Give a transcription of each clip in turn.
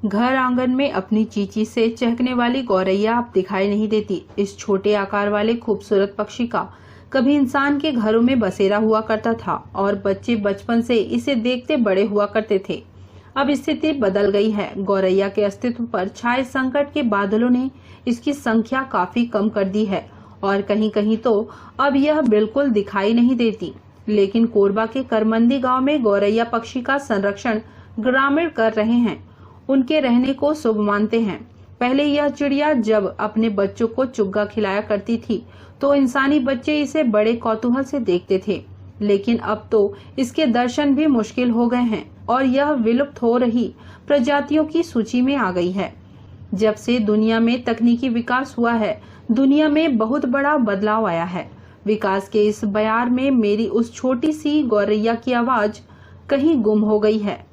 घर आंगन में अपनी चींची से चहकने वाली गौरैया अब दिखाई नहीं देती। इस छोटे आकार वाले खूबसूरत पक्षी का कभी इंसान के घरों में बसेरा हुआ करता था और बच्चे बचपन से इसे देखते बड़े हुआ करते थे। अब स्थिति बदल गई है। गौरैया के अस्तित्व पर छाए संकट के बादलों ने इसकी संख्या काफी कम कर दी है और कहीं कहीं तो अब यह बिल्कुल दिखाई नहीं देती। लेकिन कोरबा के करमंदी गांव में गौरैया पक्षी का संरक्षण ग्रामीण कर रहे हैं। उनके रहने को शुभ मानते हैं। पहले यह चिड़िया जब अपने बच्चों को चुग्गा खिलाया करती थी तो इंसानी बच्चे इसे बड़े कौतूहल से देखते थे, लेकिन अब तो इसके दर्शन भी मुश्किल हो गए हैं और यह विलुप्त हो रही प्रजातियों की सूची में आ गई है। जब से दुनिया में तकनीकी विकास हुआ है, दुनिया में बहुत बड़ा बदलाव आया है। विकास के इस बयार में मेरी उस छोटी सी गौरैया की आवाज कहीं गुम हो गई है।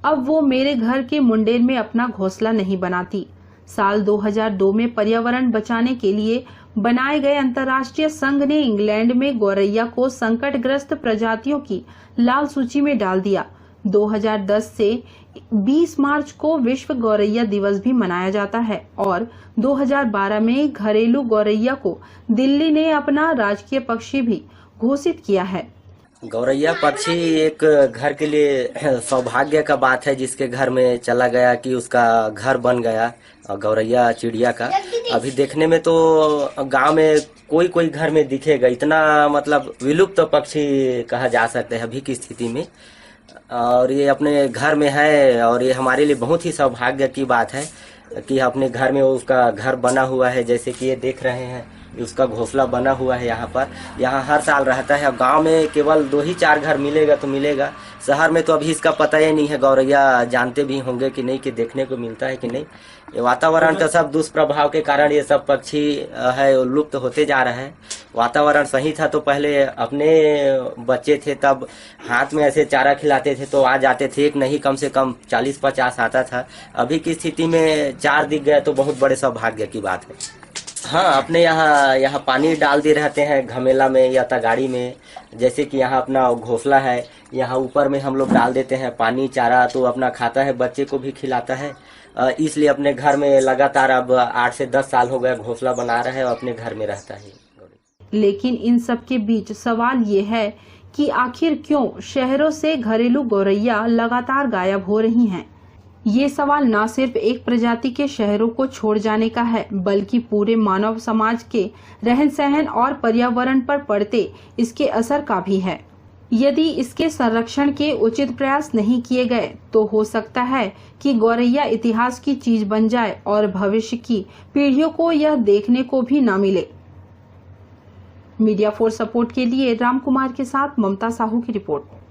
अब वो मेरे घर के मुंडेर में अपना घोंसला नहीं बनाती। साल 2002 में पर्यावरण बचाने के लिए बनाए गए अंतर्राष्ट्रीय संघ ने इंग्लैंड में गौरैया को संकटग्रस्त प्रजातियों की लाल सूची में डाल दिया। 2010 से 20 मार्च को विश्व गौरैया दिवस भी मनाया जाता है और 2012 में घरेलू गौरैया को दिल्ली ने अपना राजकीय पक्षी भी घोषित किया है। गौरैया पक्षी एक घर के लिए सौभाग्य का बात है, जिसके घर में चला गया कि उसका घर बन गया। गौरैया चिड़िया का अभी देखने में तो गांव में कोई कोई घर में दिखेगा, इतना मतलब विलुप्त पक्षी कहा जा सकता है अभी की स्थिति में। और ये अपने घर में है और ये हमारे लिए बहुत ही सौभाग्य की बात है कि अपने घर में उसका घर बना हुआ है। जैसे कि ये देख रहे हैं, उसका घोंसला बना हुआ है यहाँ पर। यहाँ हर साल रहता है। गांव में केवल 2 ही 4 घर मिलेगा तो मिलेगा, शहर में तो अभी इसका पता ही नहीं है। गौरैया जानते भी होंगे कि नहीं, कि देखने को मिलता है कि नहीं। ये वातावरण का सब दुष्प्रभाव के कारण ये सब पक्षी है लुप्त होते जा रहे हैं। वातावरण सही था तो पहले अपने बच्चे थे तब हाथ में ऐसे चारा खिलाते थे तो आ जाते थे, एक नहीं कम से कम 40-50 आता था। अभी की स्थिति में 4 दिख गए तो बहुत बड़े सौभाग्य की बात है। हाँ, अपने यहाँ पानी डाल दे रहते हैं घमेला में या तगाड़ी में। जैसे कि यहाँ अपना घोंसला है, यहाँ ऊपर में हम लोग डाल देते हैं पानी चारा, तो अपना खाता है, बच्चे को भी खिलाता है। इसलिए अपने घर में लगातार अब 8 से 10 साल हो गए घोंसला बना रहा है और अपने घर में रहता है। लेकिन इन सब के बीच सवाल ये है कि आखिर क्यों शहरों से घरेलू गौरैया लगातार गायब हो रही हैं? ये सवाल न सिर्फ एक प्रजाति के शहरों को छोड़ जाने का है, बल्कि पूरे मानव समाज के रहन सहन और पर्यावरण पर पड़ते इसके असर का भी है। यदि इसके संरक्षण के उचित प्रयास नहीं किए गए तो हो सकता है कि गौरैया इतिहास की चीज बन जाए और भविष्य की पीढ़ियों को यह देखने को भी न मिले। मीडिया फॉर सपोर्ट के लिए राम कुमार के साथ ममता साहू की रिपोर्ट।